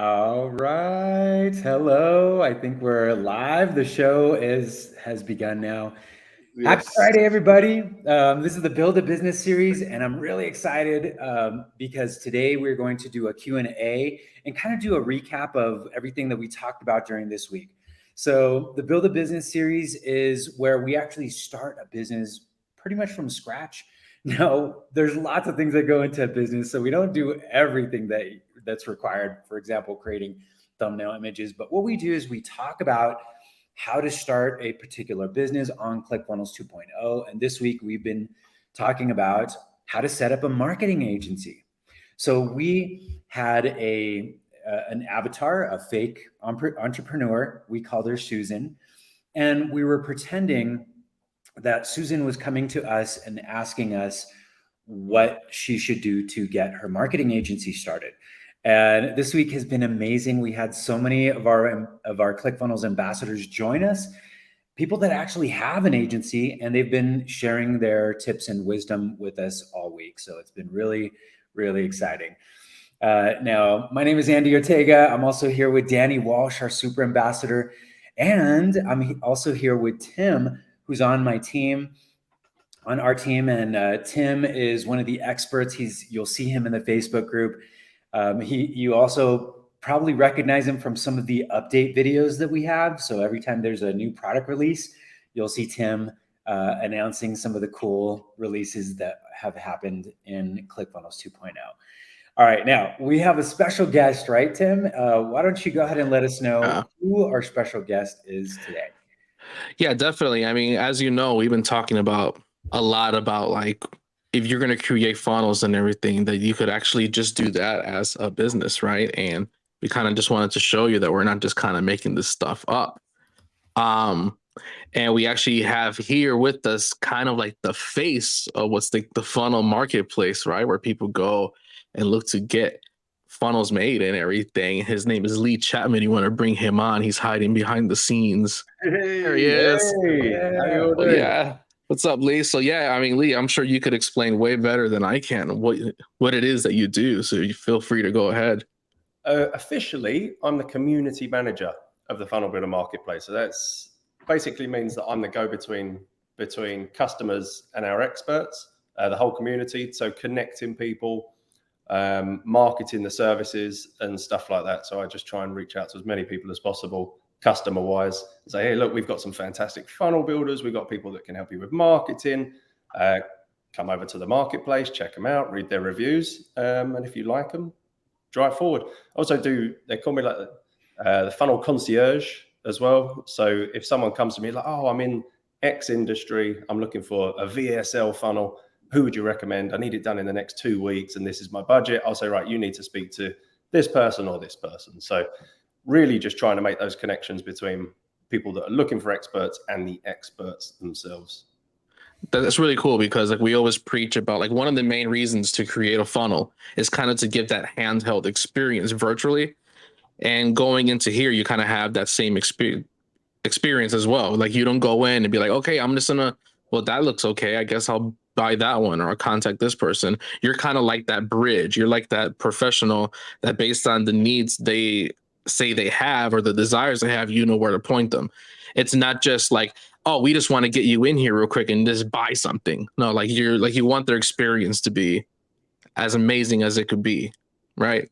All right. Hello. I think we're live. The show has begun now. Happy Yes. Friday, everybody. This is the Build a Business series, and I'm really excited because today we're going to do a Q&A and kind of do a recap of everything that we talked about during this week. So the Build a Business series is where we actually start a business pretty much from scratch. Now, there's lots of things that go into a business, so we don't do everything that's required. For example, creating thumbnail images, but what we do is we talk about how to start a particular business on ClickFunnels 2.0. And this week we've been talking about how to set up a marketing agency. So we had an avatar, a fake entrepreneur. We called her Susan, and we were pretending that Susan was coming to us and asking us what she should do to get her marketing agency started. And this week has been amazing. We had so many of our ClickFunnels ambassadors join us, people that actually have an agency, and they've been sharing their tips and wisdom with us all week. So it's been really, really exciting. Now, my name is Andy Ortega. I'm also here with Danny Walsh, our super ambassador, and I'm also here with Tim, who's on my team, on our team. And Tim is one of the experts. You'll see him in the Facebook group. You also probably recognize him from some of the update videos that we have. So every time there's a new product release, you'll see Tim announcing some of the cool releases that have happened in ClickFunnels 2.0. All right, now we have a special guest, right, Tim? Why don't you go ahead and let us know Yeah. who our special guest is today? Yeah, definitely. I mean, as you know, we've been talking about a lot about like if you're going to create funnels and everything, that you could actually just do that as a business, right? And we kind of just wanted to show you that we're not just kind of making this stuff up. Um, and we actually have here with us kind of like the face of what's the funnel marketplace, right? Where people go and look to get funnels made and everything. His name is Lee Chapman. You want to bring him on? He's hiding behind the scenes. There he Hey, is. how you Yeah. all Oh doing? yeah. What's up, Lee? So yeah, I mean, Lee, I'm sure you could explain way better than I can what it is that you do. So you feel free to go ahead. Officially, I'm the community manager of the Funnel Builder Marketplace. So that's basically means that I'm the go-between customers and our experts, the whole community. So connecting people, marketing the services and stuff like that. So I just try and reach out to as many people as possible, customer-wise, and say, hey, look, we've got some fantastic funnel builders. We've got people that can help you with marketing. Come over to the marketplace, check them out, read their reviews, and if you like them, drive forward. Also they call me like the funnel concierge as well. So if someone comes to me like, oh, I'm in X industry, I'm looking for a VSL funnel, who would you recommend? I need it done in the next 2 weeks and this is my budget. I'll say, right, you need to speak to this person or this person. So really just trying to make those connections between people that are looking for experts and the experts themselves. That's really cool because like we always preach about like one of the main reasons to create a funnel is kind of to give that handheld experience virtually. And going into here, you kind of have that same experience as well. Like you don't go in and be like, okay, I'm just gonna, well, that looks okay. I guess I'll buy that one or I'll contact this person. You're kind of like that bridge. You're like that professional that based on the needs they say they have or the desires they have, you know where to point them. It's not just like, oh, we just want to get you in here real quick and just buy something. No, like you want their experience to be as amazing as it could be, right?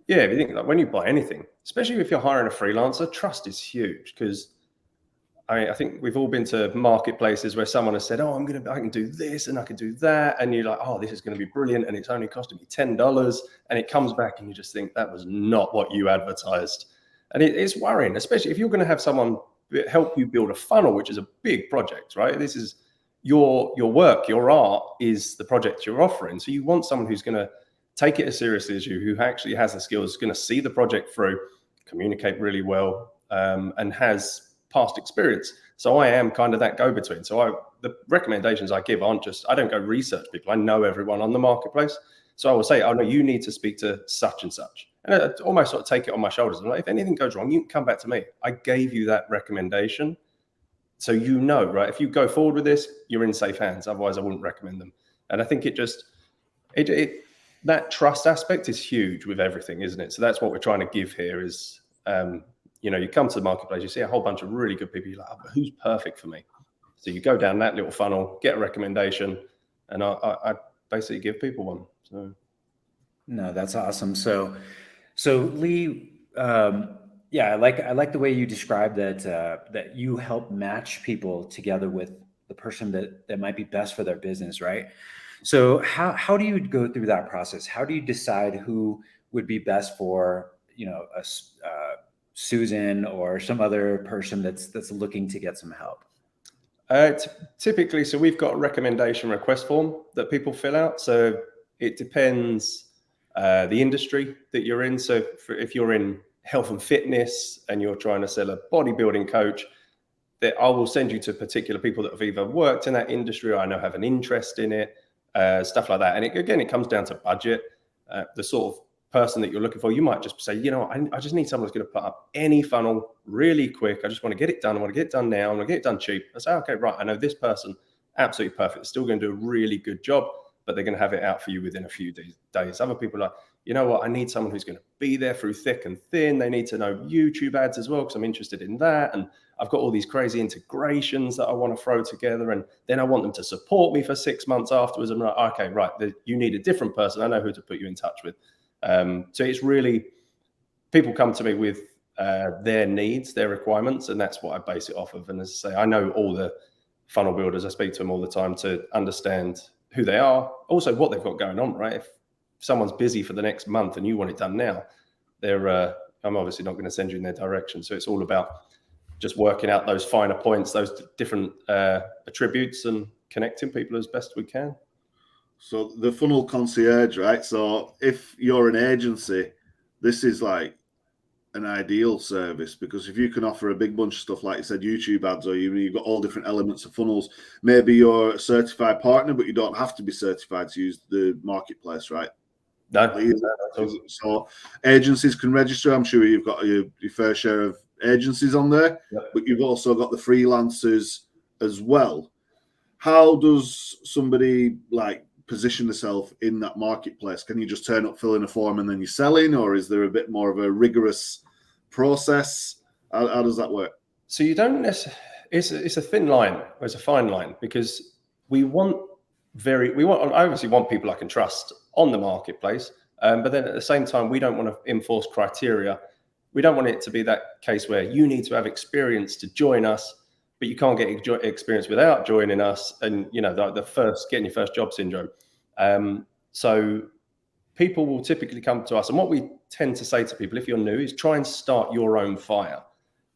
Yeah, if you think like when you buy anything, especially if you're hiring a freelancer, trust is huge because I think we've all been to marketplaces where someone has said, "Oh, I can do this and I can do that," and you're like, "Oh, this is going to be brilliant," and it's only costing me $10, and it comes back and you just think that was not what you advertised, and it's worrying, especially if you're going to have someone help you build a funnel, which is a big project, right? This is your work, your art is the project you're offering, so you want someone who's going to take it as seriously as you, who actually has the skills, going to see the project through, communicate really well, and has past experience. So I am kind of that go-between. So the recommendations I give aren't just, I don't go research people. I know everyone on the marketplace. So I will say, oh no, you need to speak to such and such. And I almost sort of take it on my shoulders. I'm like, if anything goes wrong, you can come back to me. I gave you that recommendation. So you know, right? If you go forward with this, you're in safe hands. Otherwise I wouldn't recommend them. And I think it that trust aspect is huge with everything, isn't it? So that's what we're trying to give here is, you come to the marketplace, you see a whole bunch of really good people, you're like, oh, but who's perfect for me? So you go down that little funnel, get a recommendation, and I basically give people one. So No, that's awesome. So Lee, yeah, I like the way you described that you help match people together with the person that might be best for their business, right? So how do you go through that process? How do you decide who would be best for, Susan or some other person that's looking to get some help? Typically, so we've got a recommendation request form that people fill out. So it depends the industry that you're in. So if you're in health and fitness and you're trying to sell a bodybuilding coach, that I will send you to particular people that have either worked in that industry or I know have an interest in it, stuff like that. And it comes down to budget, the sort of person that you're looking for. You might just say, I just need someone who's going to put up any funnel really quick. I just want to get it done. I want to get it done now. I want to get it done cheap. I say, okay, right. I know this person, absolutely perfect. They're still going to do a really good job, but they're going to have it out for you within a few days. Other people are like, you know what? I need someone who's going to be there through thick and thin. They need to know YouTube ads as well, because I'm interested in that. And I've got all these crazy integrations that I want to throw together. And then I want them to support me for 6 months afterwards. I'm like, okay, right. You need a different person. I know who to put you in touch with. So it's really, people come to me with their needs, their requirements, and that's what I base it off of. And as I say, I know all the funnel builders. I speak to them all the time to understand who they are, also what they've got going on, right? If someone's busy for the next month and you want it done now, I'm obviously not going to send you in their direction. So it's all about just working out those finer points, those different attributes, and connecting people as best we can. So the funnel concierge, right? So if you're an agency, this is like an ideal service, because if you can offer a big bunch of stuff, like you said, YouTube ads, or you've got all different elements of funnels, maybe you're a certified partner, but you don't have to be certified to use the marketplace, right? No. So agencies can register. I'm sure you've got your fair share of agencies on there, yep. But you've also got the freelancers as well. How does somebody position themselves in that marketplace? Can you just turn up, fill in a form, and then you're selling, or is there a bit more of a rigorous process? How does that work? So you don't necessarily. It's a thin line. It's a fine line, because I obviously want people I can trust on the marketplace, but then at the same time, we don't want to enforce criteria. We don't want it to be that case where you need to have experience to join us, but you can't get experience without joining us, and getting your first job syndrome. So people will typically come to us, and what we tend to say to people, if you're new, is try and start your own fire.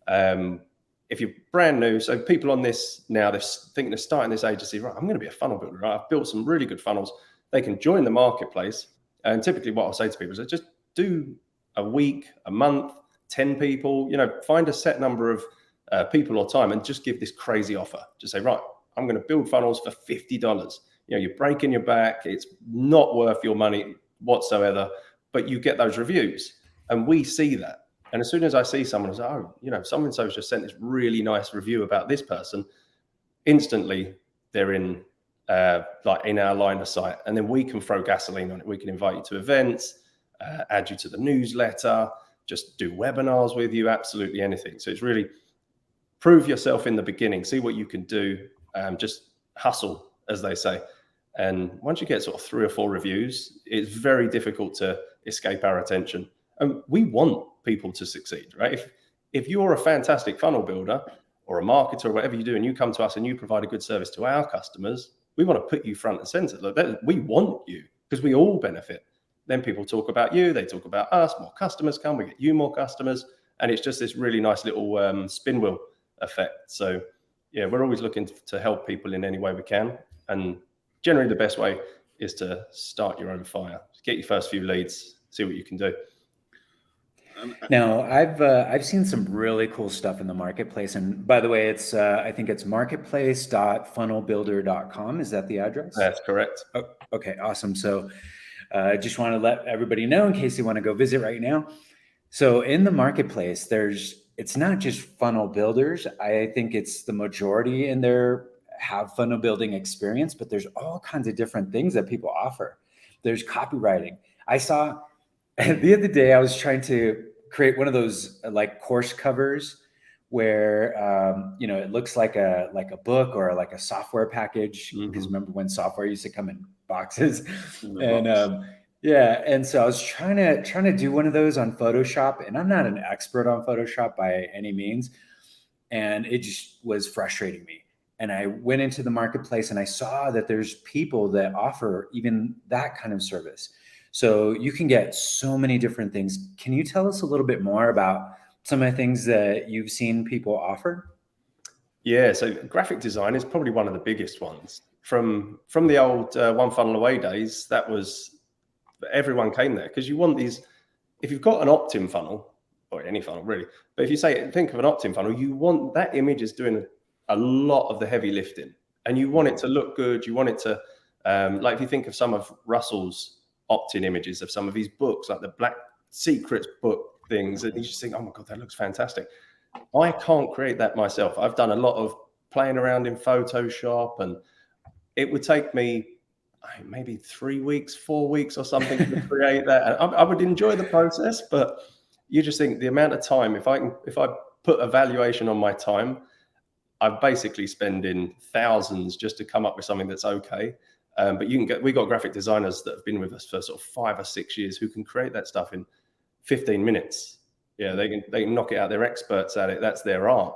If you're brand new, so people on this now, they're thinking of starting this agency, right? I'm going to be a funnel builder, right? I've built some really good funnels. They can join the marketplace, and typically what I'll say to people is just do a week, a month, 10 people. Find a set number of people or time, and just give this crazy offer. Just say, right, I'm going to build funnels for $50. You're breaking your back. It's not worth your money whatsoever, but you get those reviews, and we see that. And as soon as I see someone who's so-and-so's just sent this really nice review about this person, instantly they're in our line of sight, and then we can throw gasoline on it. We can invite you to events, add you to the newsletter, just do webinars with you, absolutely anything. So it's really prove yourself in the beginning, see what you can do, just hustle, as they say. And once you get sort of 3 or 4 reviews, it's very difficult to escape our attention. And we want people to succeed, right? If you're a fantastic funnel builder or a marketer or whatever you do, and you come to us and you provide a good service to our customers, we want to put you front and center. We want you, because we all benefit. Then people talk about you, they talk about us, more customers come, we get you more customers. And it's just this really nice little spin wheel effect. So yeah, we're always looking to help people in any way we can. And generally the best way is to start your own fire. Get your first few leads, see what you can do. Now, I've seen some really cool stuff in the marketplace, and by the way, it's I think it's marketplace.funnelbuilder.com. Is that the address? That's correct. Oh, okay, awesome. So, I just want to let everybody know in case you want to go visit right now. So, in the marketplace, it's not just funnel builders. I think it's the majority in there have funnel building experience, but there's all kinds of different things that people offer. there's copywriting. I saw the other day I was trying to create one of those like course covers where it looks like a book or like a software package, because remember when software used to come in boxes. And so I was trying to do one of those on Photoshop, and I'm not an expert on Photoshop by any means, and it just was frustrating me. And I went into the marketplace and I saw that there's people that offer even that kind of service. So you can get so many different things. Can you tell us a little bit more about some of the things that you've seen people offer? Yeah, so graphic design is probably one of the biggest ones. From the old One Funnel Away days, that was, everyone came there because you want these. If you've got an opt-in funnel, or any funnel really, but if you think of an opt-in funnel, you want that image is doing a lot of the heavy lifting, and you want it to look good. You want it to, like if you think of some of Russell's opt-in images of some of his books, like the Black Secrets book things, and you just think, oh my God, that looks fantastic. I can't create that myself. I've done a lot of playing around in Photoshop, and it would take me maybe 3 weeks, 4 weeks or something to create that. And I would enjoy the process, but you just think the amount of time, if I put a valuation on my time, I'm basically spending thousands just to come up with something that's okay. But we got graphic designers that have been with us for sort of 5 or 6 years who can create that stuff in 15 minutes. Yeah, they can knock it out. They're experts at it. That's their art.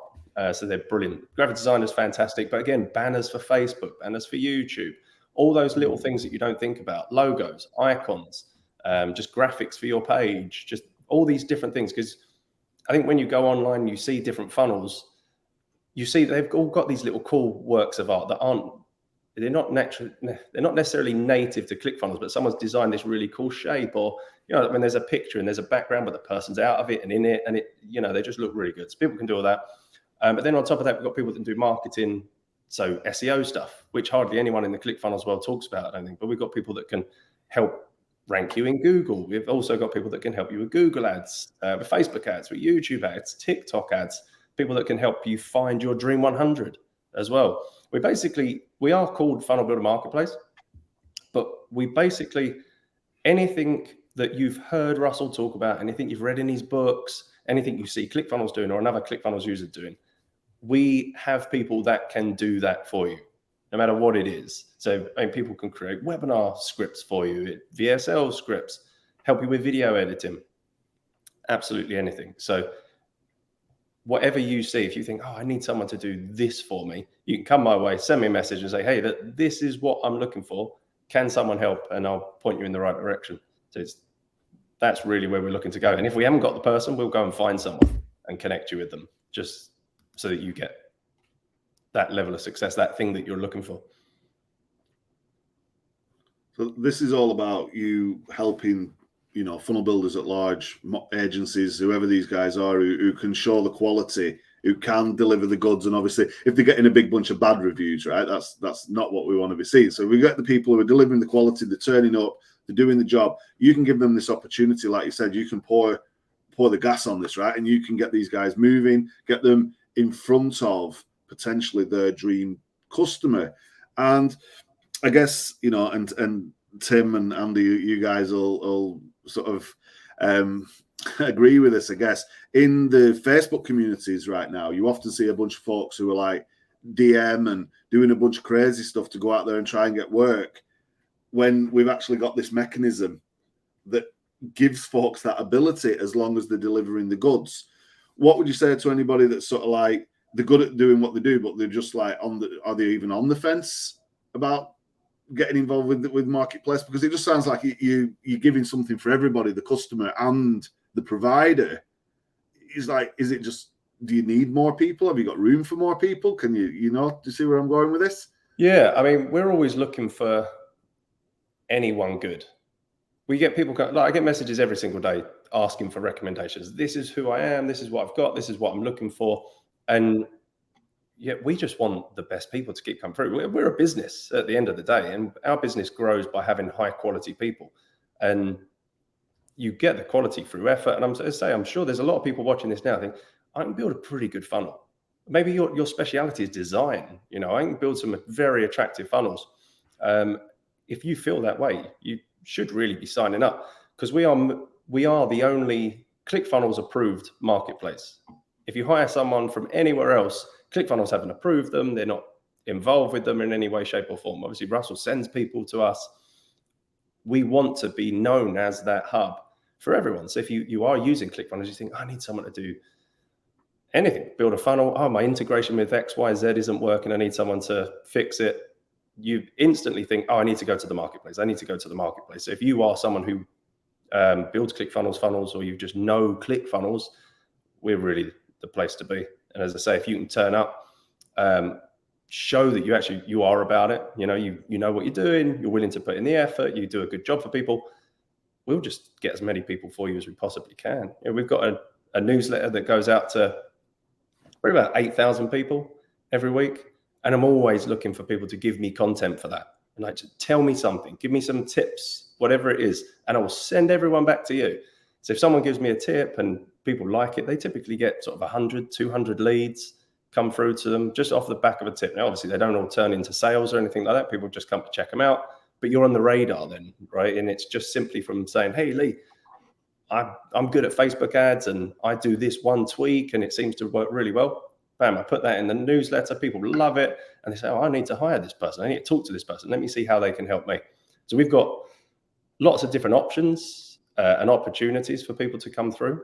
So they're brilliant. Graphic design is fantastic. But again, banners for Facebook, banners for YouTube, all those little things that you don't think about, logos, icons, just graphics for your page, just all these different things. Because I think when you go online, you see different funnels, you see they've all got these little cool works of art that they're not necessarily native to ClickFunnels, but someone's designed this really cool shape, or when there's a picture and there's a background, but the person's out of it and in it, and they just look really good. So people can do all that. But then on top of that, we've got people that do marketing, so SEO stuff, which hardly anyone in the ClickFunnels world talks about, I don't think. But we've got people that can help rank you in Google. We've also got people that can help you with Google ads, with Facebook ads, with YouTube ads, TikTok ads, people that can help you find your Dream 100 as well. We are called Funnel Builder Marketplace, but we basically, anything that you've heard Russell talk about, anything you've read in his books, anything you see ClickFunnels doing or another ClickFunnels user doing, we have people that can do that for you, no matter what it is. So people can create webinar scripts for you, VSL scripts, help you with video editing, absolutely anything. So whatever you see, if you think, oh, I need someone to do this for me, you can come my way, send me a message and say, hey, this is what I'm looking for. Can someone help? And I'll point you in the right direction. So that's really where we're looking to go. And if we haven't got the person, we'll go and find someone and connect you with them, just so that you get that level of success, that thing that you're looking for. So this is all about you helping, funnel builders at large, agencies, whoever these guys are, who can show the quality, who can deliver the goods. And obviously, if they're getting a big bunch of bad reviews, right, that's not what we want to be seeing. So we get the people who are delivering the quality, they're turning up, they're doing the job. You can give them this opportunity, like you said, you can pour the gas on this, right, and you can get these guys moving, get them in front of potentially their dream customer. And I guess, and Tim and Andy, you guys will sort of agree with this, I guess. In the Facebook communities right now, you often see a bunch of folks who are like DM and doing a bunch of crazy stuff to go out there and try and get work, when we've actually got this mechanism that gives folks that ability as long as they're delivering the goods. What would you say to anybody that's sort of like, they're good at doing what they do, but they're just like are they even on the fence about getting involved with marketplace? Because it just sounds like you're giving something for everybody, the customer and the provider. Is it just, do you need more people? Have you got room for more people? Can do you see where I'm going with this? Yeah, I mean, we're always looking for anyone good. We get people, I get messages every single day asking for recommendations. This is who I am. This is what I've got. This is what I'm looking for. And yeah, we just want the best people to keep coming through. We're a business at the end of the day, and our business grows by having high quality people. And you get the quality through effort. And I'm sure there's a lot of people watching this now think, I can build a pretty good funnel. Maybe your speciality is design. I can build some very attractive funnels. If you feel that way, should really be signing up, because we are the only ClickFunnels approved marketplace. If you hire someone from anywhere else, ClickFunnels haven't approved them. They're not involved with them in any way, shape, or form. Obviously, Russell sends people to us. We want to be known as that hub for everyone. So if you are using ClickFunnels, you think, I need someone to do anything, build a funnel. Oh, my integration with XYZ isn't working. I need someone to fix it. You instantly think, oh, I need to go to the marketplace. I need to go to the marketplace. So if you are someone who builds ClickFunnels funnels, or you just know ClickFunnels, we're really the place to be. And as I say, if you can turn up, show that you are about it. You know what you're doing. You're willing to put in the effort. You do a good job for people. We'll just get as many people for you as we possibly can. We've got a newsletter that goes out to probably about 8,000 people every week. And I'm always looking for people to give me content for that. And like, tell me something, give me some tips, whatever it is, and I will send everyone back to you. So if someone gives me a tip and people like it, they typically get sort of 100, 200 leads come through to them just off the back of a tip. Now, obviously, they don't all turn into sales or anything like that. People just come to check them out, but you're on the radar then, right? And it's just simply from saying, hey, Lee, I'm good at Facebook ads and I do this one tweak and it seems to work really well. Bam, I put that in the newsletter. People love it. And they say, oh, I need to hire this person. I need to talk to this person. Let me see how they can help me. So we've got lots of different options and opportunities for people to come through.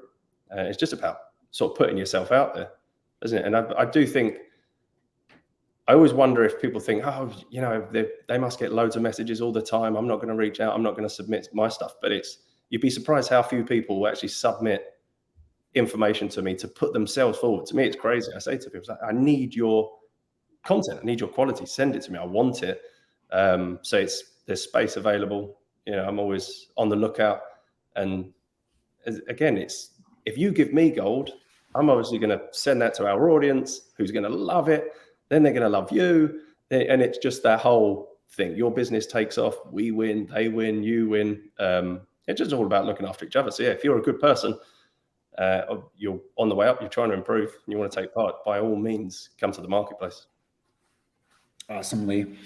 It's just about sort of putting yourself out there, isn't it? And I do think, I always wonder if people think, oh, they must get loads of messages all the time. I'm not going to reach out. I'm not going to submit my stuff. But you'd be surprised how few people will actually submit information to me to put themselves forward. To me, it's crazy. I say to people, I need your content. I need your quality. Send it to me. I want it. So there's space available. I'm always on the lookout. And again, if you give me gold, I'm obviously going to send that to our audience who's going to love it. Then they're going to love you. And it's just that whole thing. Your business takes off. We win, they win, you win. It's just all about looking after each other. So yeah, if you're a good person, you're on the way up, you're trying to improve, and you want to take part, by all means, come to the marketplace. Awesome, Lee.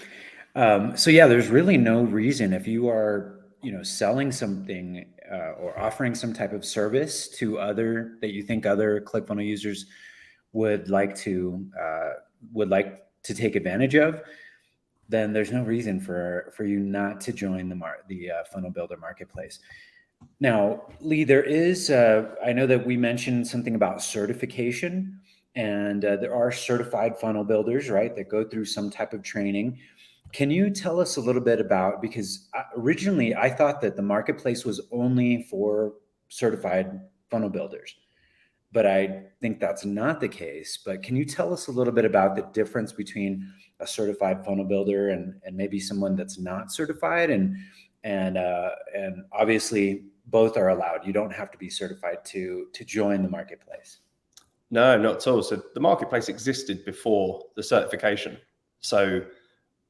So yeah, there's really no reason, if you are, selling something or offering some type of service to that you think other ClickFunnels users would like to take advantage of, then there's no reason for you not to join the Funnel Builder Marketplace. Now, Lee, there is, I know that we mentioned something about certification, and there are certified funnel builders, right, that go through some type of training. Can you tell us a little bit about, because originally I thought that the marketplace was only for certified funnel builders, but I think that's not the case. But can you tell us a little bit about the difference between a certified funnel builder and maybe someone that's not certified? And obviously both are allowed. You don't have to be certified to join the marketplace. No, not at all. So the marketplace existed before the certification. So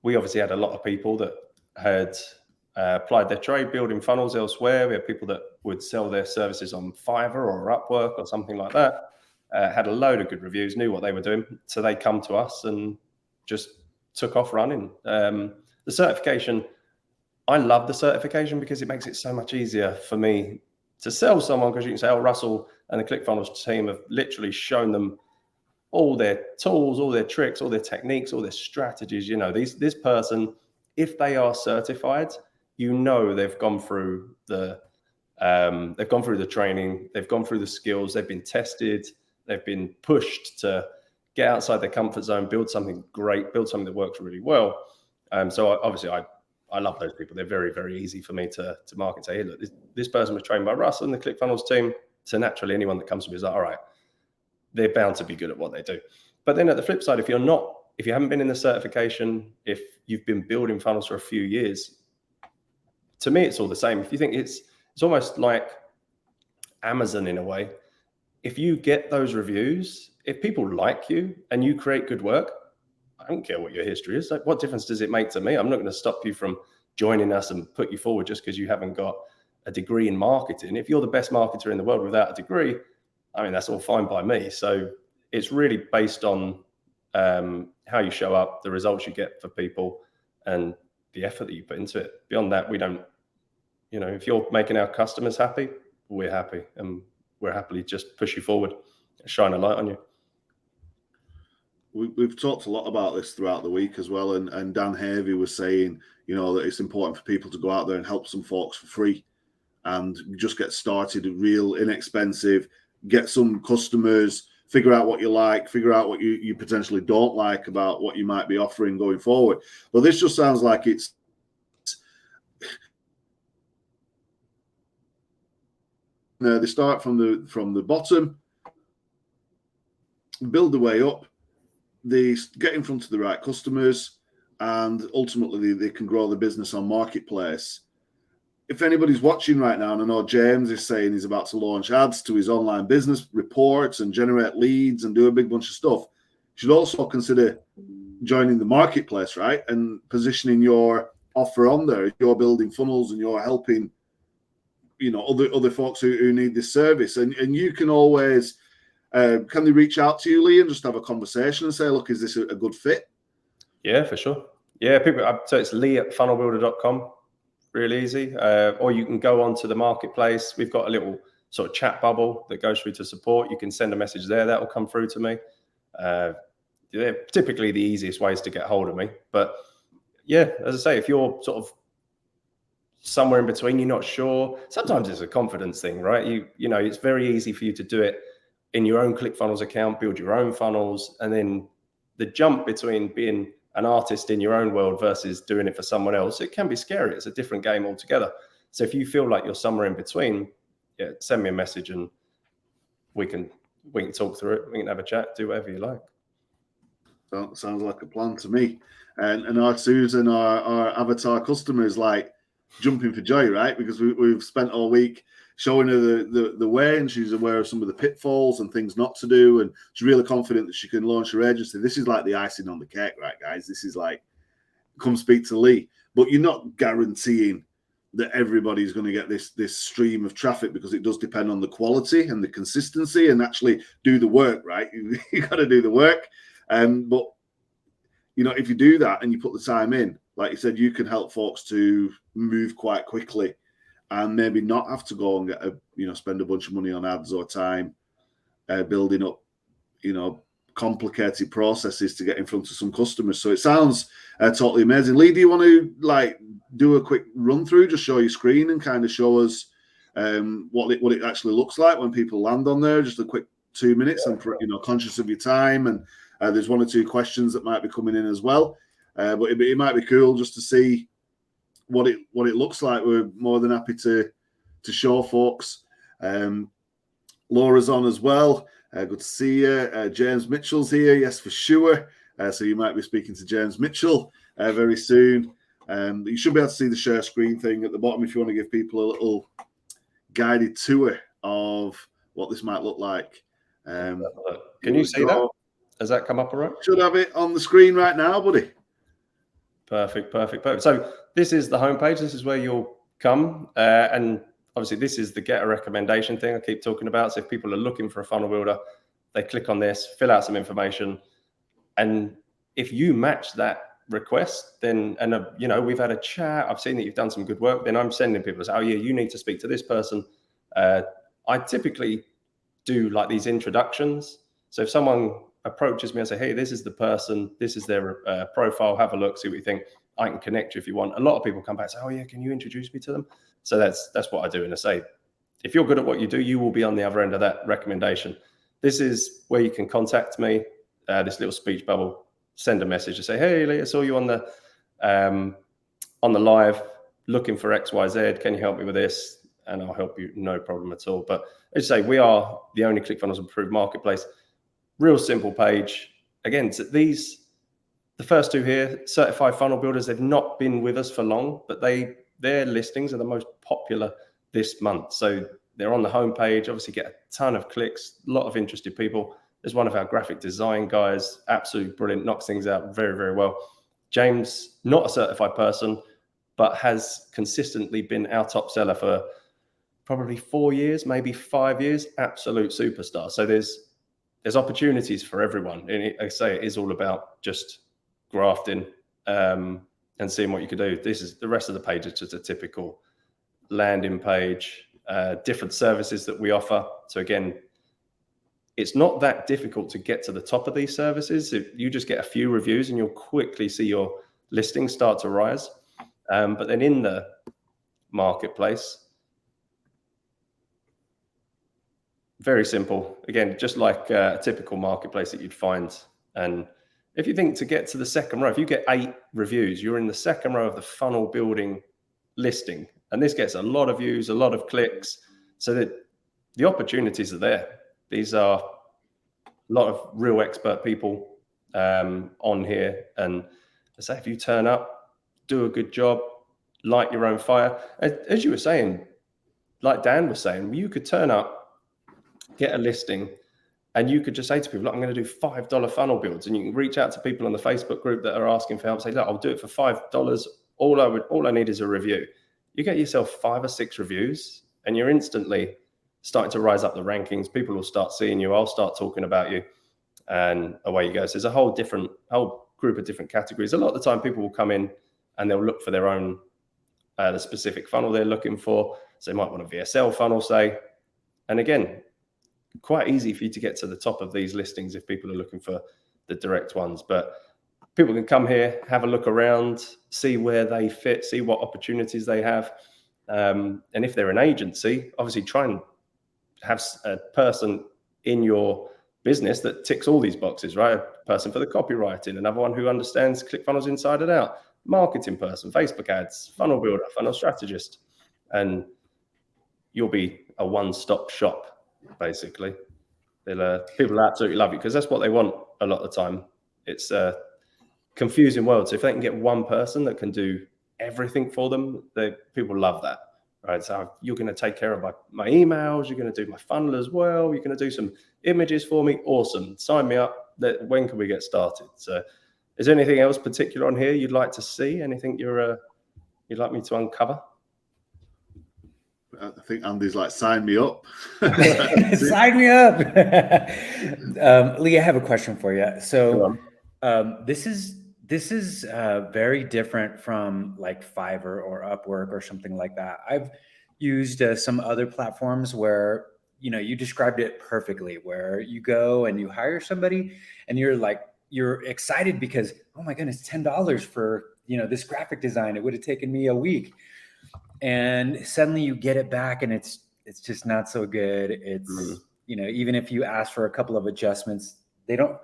we obviously had a lot of people that had applied their trade building funnels elsewhere. We had people that would sell their services on Fiverr or Upwork or something like that, had a load of good reviews, knew what they were doing. So they come to us and just took off running. The certification, I love the certification because it makes it so much easier for me to sell someone, because you can say, oh, Russell and the ClickFunnels team have literally shown them all their tools, all their tricks, all their techniques, all their strategies. This person, if they are certified, they've gone through the training, they've gone through the skills, they've been tested, they've been pushed to get outside their comfort zone, build something great, build something that works really well. So obviously I love those people. They're very, very easy for me to market. Say, hey, look, this person was trained by Russell and the ClickFunnels team. So naturally, anyone that comes to me is like, all right, they're bound to be good at what they do. But then at the flip side, if you haven't been in the certification, if you've been building funnels for a few years, to me, it's all the same. If you think it's almost like Amazon in a way. If you get those reviews, if people like you and you create good work, I don't care what your history is. Like, what difference does it make to me? I'm not going to stop you from joining us and put you forward just because you haven't got a degree in marketing. If you're the best marketer in the world without a degree, I mean, that's all fine by me. So it's really based on how you show up, the results you get for people, and the effort that you put into it. Beyond that, we don't you know, if you're making our customers happy, we're happy, and we're happily just push you forward, shine a light on you. We've talked a lot about this throughout the week as well, and Dan Havey was saying, you know, that it's important for people to go out there and help some folks for free and just get started, real inexpensive, get some customers, figure out what you like, figure out what you potentially don't like about what you might be offering going forward. But this just sounds like it's they start from the bottom, build the way up, they get in front of the right customers, and ultimately they can grow the business on marketplace. If anybody's watching right now, and I know James is saying he's about to launch ads to his online business, reports and generate leads and do a big bunch of stuff, you should also consider joining the marketplace, right? And positioning your offer on there. If you're building funnels and you're helping, you know, other folks who need this service, and you can always, can they reach out to you, Lee, and just have a conversation and say, look, is this a good fit? Yeah, for sure. Yeah, people. So it's lee@funnelbuilder.com. Real easy. Or you can go onto the marketplace. We've got a little sort of chat bubble that goes through to support. You can send a message there. That will come through to me. They're typically the easiest ways to get hold of me. But yeah, as I say, if you're sort of somewhere in between, you're not sure. Sometimes it's a confidence thing, right? You know, it's very easy for you to do it in your own ClickFunnels account, build your own funnels, and then the jump between being an artist in your own world versus doing it for someone else, it can be scary. It's a different game altogether. So if you feel like you're somewhere in between, yeah, send me a message and we can talk through it. We can have a chat, do whatever you like. Sounds like a plan to me. And our Susan, our avatar customer, is like jumping for joy, right? Because we've spent all week showing her the way, and she's aware of some of the pitfalls and things not to do, and she's really confident that she can launch her agency. This is like the icing on the cake, right, guys? This is like, come speak to Lee. But you're not guaranteeing that everybody's going to get this stream of traffic, because it does depend on the quality and the consistency and actually do the work, right? You got to do the work. But, you know, if you do that and you put the time in, like you said, you can help folks to move quite quickly and maybe not have to go and get spend a bunch of money on ads or time building up, you know, complicated processes to get in front of some customers. So it sounds totally amazing. Lee, do you want to like do a quick run through, just show your screen and kind of show us what it actually looks like when people land on there? Just a quick 2 minutes, and conscious of your time, and there's 1 or 2 questions that might be coming in as well. But it might be cool just to see what it looks like. We're more than happy to show folks. Laura's on as well. Good to see you. James Mitchell's here, yes, for sure. So you might be speaking to James Mitchell very soon. You should be able to see the share screen thing at the bottom if you want to give people a little guided tour of what this might look like. Can you see that? Has that come up all right? Should have it on the screen right now, buddy. Perfect. So this is the homepage. This is where you'll come. And obviously this is the get a recommendation thing I keep talking about. So if people are looking for a funnel builder, they click on this, fill out some information. And if you match that request, then, and we've had a chat, I've seen that you've done some good work, then I'm sending people, say, oh yeah, you need to speak to this person. I typically do like these introductions. So if someone approaches me and say, hey, this is the person, this is their profile, have a look, see what you think, I can connect you if you want. A lot of people come back and say, oh yeah, can you introduce me to them? So that's what I do. And I say, if you're good at what you do, you will be on the other end of that recommendation. This is where you can contact me, this little speech bubble, send a message and say, hey, Lee, I saw you on the live looking for XYZ. Can you help me with this? And I'll help you, no problem at all. But as I say, we are the only ClickFunnels approved marketplace. Real simple page. Again, so the first 2 here, certified funnel builders, they've not been with us for long, but their listings are the most popular this month. So they're on the homepage, obviously get a ton of clicks, a lot of interested people. There's one of our graphic design guys, absolutely brilliant, knocks things out very, very well. James, not a certified person, but has consistently been our top seller for probably 4 years, maybe 5 years, absolute superstar. So there's opportunities for everyone. And I say it is all about just grafting and seeing what you can do. This is the rest of the page is just a typical landing page, different services that we offer. So again, it's not that difficult to get to the top of these services. If you just get a few reviews and you'll quickly see your listings start to rise. But then in the marketplace, very simple. Again, just like a typical marketplace that you'd find. And if you think to get to the second row, if you get 8 reviews, you're in the second row of the funnel building listing. And this gets a lot of views, a lot of clicks, so that the opportunities are there. These are a lot of real expert people on here. And I say, if you turn up, do a good job, light your own fire. As you were saying, like Dan was saying, you could turn up, get a listing, and you could just say to people, look, I'm going to do $5 funnel builds. And you can reach out to people on the Facebook group that are asking for help. Say, look, I'll do it for $5. All I need is a review. You get yourself 5 or 6 reviews, and you're instantly starting to rise up the rankings. People will start seeing you. I'll start talking about you, and away you go. So there's a whole group of different categories. A lot of the time, people will come in and they'll look for their own the specific funnel they're looking for. So they might want a VSL funnel, say. And again, quite easy for you to get to the top of these listings if people are looking for the direct ones. But people can come here, have a look around, see where they fit, see what opportunities they have. And if they're an agency, obviously try and have a person in your business that ticks all these boxes, right? A person for the copywriting, another one who understands ClickFunnels inside and out, marketing person, Facebook ads, funnel builder, funnel strategist. And you'll be a one-stop shop, basically. People absolutely love you because that's what they want a lot of the time. It's a confusing world. So if they can get one person that can do everything for them, people love that, right? So you're going to take care of my emails, you're going to do my funnel as well, you're going to do some images for me. Awesome. Sign me up. When can we get started? So is there anything else particular on here you'd like to see? Anything you'd like me to uncover? I think Andy's like, sign me up. Sign me up. Lee, I have a question for you. So this is very different from like Fiverr or Upwork or something like that. I've used some other platforms where, you described it perfectly, where you go and you hire somebody and you're excited because, oh my goodness, $10 for, this graphic design. It would have taken me a week. And suddenly you get it back and it's just not so good. It's, even if you ask for a couple of adjustments, a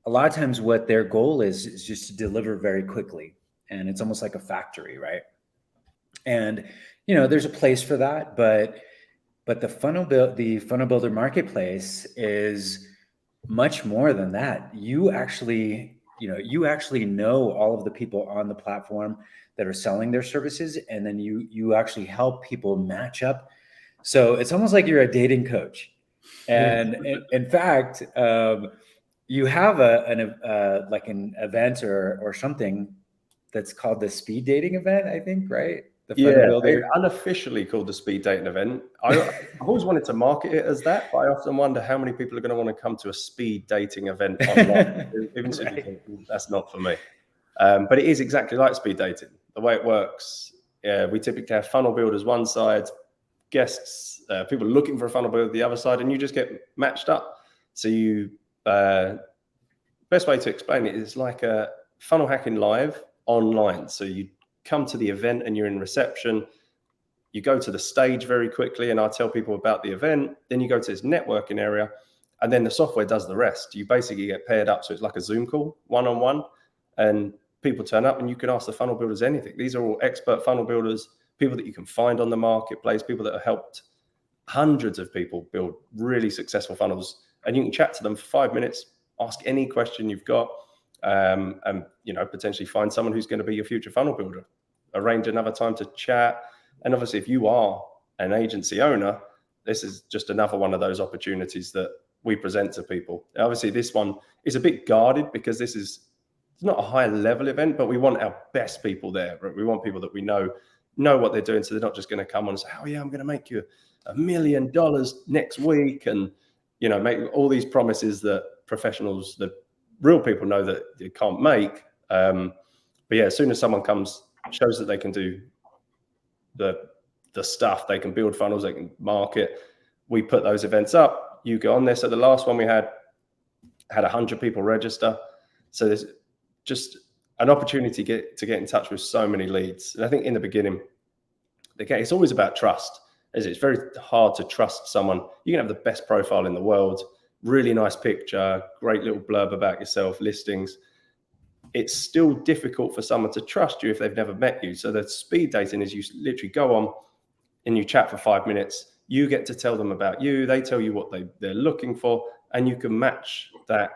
lot of times what their goal is just to deliver very quickly. And it's almost like a factory, right? And, there's a place for that, but the funnel builder marketplace is much more than that. You actually know all of the people on the platform that are selling their services, and then you actually help people match up. So it's almost like you're a dating coach. And in fact, you have an event or something that's called the speed dating event, I think, right? It's unofficially called the speed dating event. I've always wanted to market it as that, but I often wonder how many people are going to want to come to a speed dating event online. Even so, you think, that's not for me. But it is exactly like speed dating. The way it works, we typically have funnel builders one side, guests, people looking for a funnel builder the other side, and you just get matched up. So best way to explain it is like a funnel hacking live online. So you come to the event and you're in reception. You go to the stage very quickly, and I tell people about the event. Then you go to this networking area, and then the software does the rest. You basically get paired up, so it's like a Zoom call, one-on-one, and people turn up and you can ask the funnel builders anything. These are all expert funnel builders, people that you can find on the marketplace, people that have helped hundreds of people build really successful funnels. And you can chat to them for 5 minutes, ask any question you've got, and potentially find someone who's going to be your future funnel builder. Arrange another time to chat. And obviously, if you are an agency owner, this is just another one of those opportunities that we present to people. Obviously, this one is a bit guarded because it's not a high level event, but we want our best people there. Right? We want people that we know what they're doing, so they're not just going to come on and say, oh yeah, I'm going to make you $1 million next week, and make all these promises that professionals, that real people know that they can't make. But yeah, as soon as someone comes, shows that they can do the the stuff. They can build funnels, they can market. We put those events up. You go on there. So the last one we had 100 people register. So there's just an opportunity to get in touch with so many leads. And I think in the beginning, it's always about trust. It's very hard to trust someone. You can have the best profile in the world, really nice picture, great little blurb about yourself, listings. It's still difficult for someone to trust you if they've never met you. So the speed dating is you literally go on and you chat for 5 minutes. You get to tell them about you. They tell you what they're looking for, and you can match that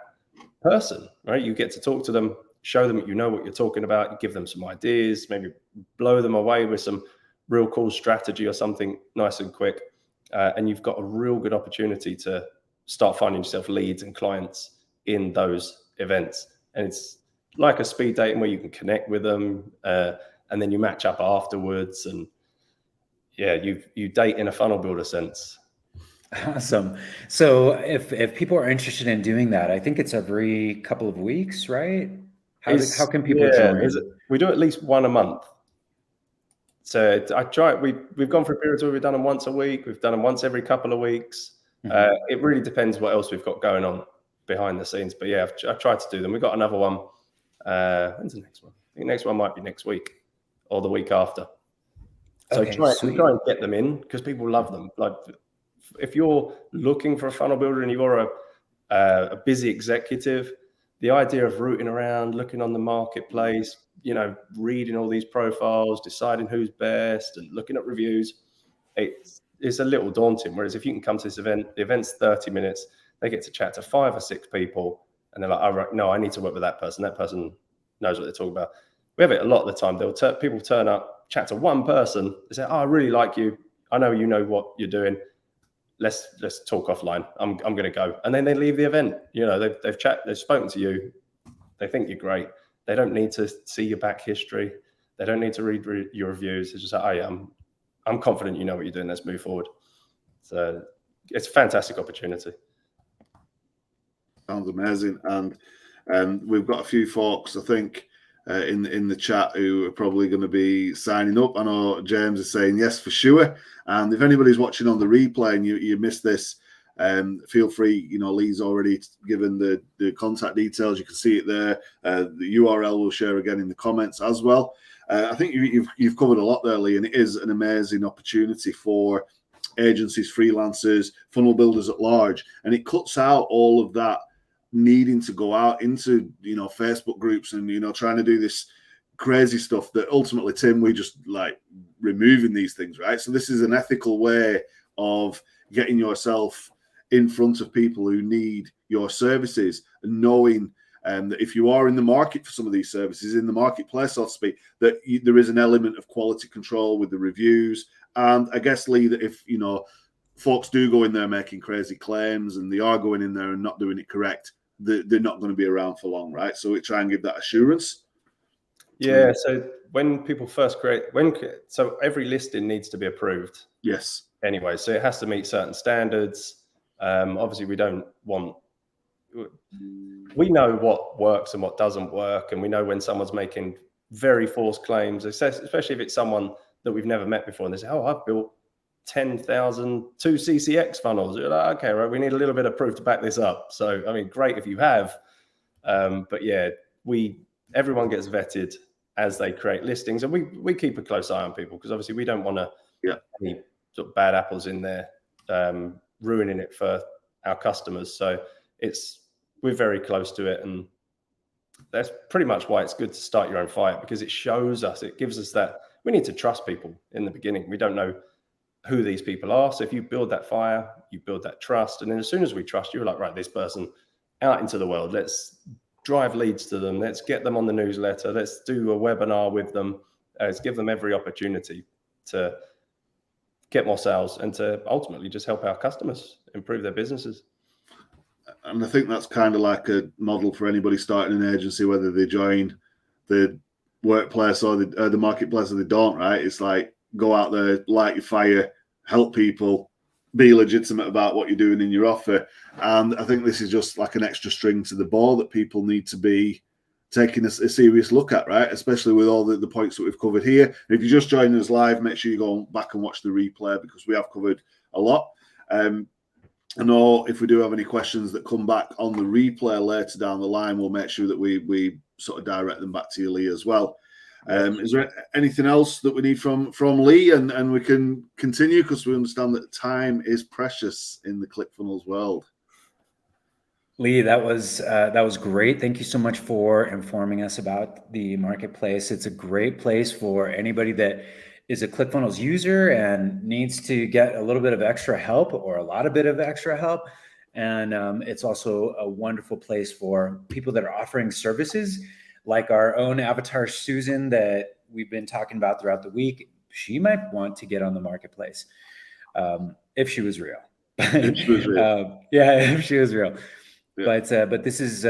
person, right? You get to talk to them, show them you know what you're talking about, you give them some ideas, maybe blow them away with some real cool strategy or something nice and quick. And you've got a real good opportunity to start finding yourself leads and clients in those events. And it's like a speed dating where you can connect with them, and then you match up afterwards. And yeah, you date in a funnel builder sense. Awesome. So if people are interested in doing that, I think it's every couple of weeks, right? How can people join? We do at least one a month. So I try. We've gone through periods where we've done them once a week. We've done them once every couple of weeks. It really depends what else we've got going on behind the scenes. But yeah, I've tried to do them. We've got another one. When's the next one? I think the next one might be next week or the week after. So Okay, try and get them in, because people love them. Like, if you're looking for a funnel builder and you're a busy executive, the idea of rooting around, looking on the marketplace, reading all these profiles, deciding who's best and looking at reviews, it's a little daunting. Whereas if you can come to this event, the event's 30 minutes, they get to chat to 5 or 6 people, and they're like, oh, right, no, I need to work with that person. That person knows what they're talking about. We have it a lot of the time. People turn up, chat to one person. They say, oh, I really like you. I know you know what you're doing. Let's talk offline. I'm going to go. And then they leave the event. They've spoken to you. They think you're great. They don't need to see your back history. They don't need to read your reviews. It's just like, oh yeah, I'm confident you know what you're doing. Let's move forward. So it's a fantastic opportunity. Sounds amazing. And we've got a few folks, I think, in the chat who are probably going to be signing up. I know James is saying yes for sure. And if anybody's watching on the replay and you missed this, feel free. Lee's already given the contact details. You can see it there. The URL we'll share again in the comments as well. I think you've covered a lot there, Lee, and it is an amazing opportunity for agencies, freelancers, funnel builders at large, and it cuts out all of that needing to go out into Facebook groups and trying to do this crazy stuff that ultimately, Tim, we just like removing these things, right? So this is an ethical way of getting yourself in front of people who need your services, and knowing that if you are in the market for some of these services, in the marketplace, so to speak, that there is an element of quality control with the reviews. And I guess, Lee, that if folks do go in there making crazy claims and they are going in there and not doing it correct, they're not going to be around for long, right? So we try and give that assurance. Yeah. So when people first so every listing needs to be approved. Yes. Anyway, so it has to meet certain standards. Obviously, we know what works and what doesn't work, and we know when someone's making very false claims, especially if it's someone that we've never met before, and they say, "Oh, I've built 10,000 2 CCX funnels." You're like, okay, right, we need a little bit of proof to back this up. So, I mean, great if you have, but yeah, everyone gets vetted as they create listings, and we keep a close eye on people, because obviously we don't want to any sort of bad apples in there ruining it for our customers. So we're very close to it, and that's pretty much why it's good to start your own fire, because it gives us that we need to trust people in the beginning. We don't know who these people are. So if you build that fire, you build that trust. And then as soon as we trust you, we're like, right, this person out into the world, let's drive leads to them. Let's get them on the newsletter. Let's do a webinar with them. Let's give them every opportunity to get more sales and to ultimately just help our customers improve their businesses. And I think that's kind of like a model for anybody starting an agency, whether they join the workplace or the marketplace or they don't, right? It's like, go out there, light your fire, help people, be legitimate about what you're doing in your offer. And I think this is just like an extra string to the bow that people need to be taking a serious look at, right? Especially with all the points that we've covered here. And if you're just joining us live, make sure you go back and watch the replay because we have covered a lot. I know if we do have any questions that come back on the replay later down the line, we'll make sure that we sort of direct them back to you, Lee, as well. Is there anything else that we need from Lee, and we can continue because we understand that time is precious in the ClickFunnels world? Lee, that was great. Thank you so much for informing us about the marketplace. It's a great place for anybody that is a ClickFunnels user and needs to get a little bit of extra help or a lot of bit of extra help. And it's also a wonderful place for people that are offering services like our own avatar, Susan, that we've been talking about throughout the week. She might want to get on the marketplace if she was real. If she was real. Yeah, if she was real. Yeah. But this is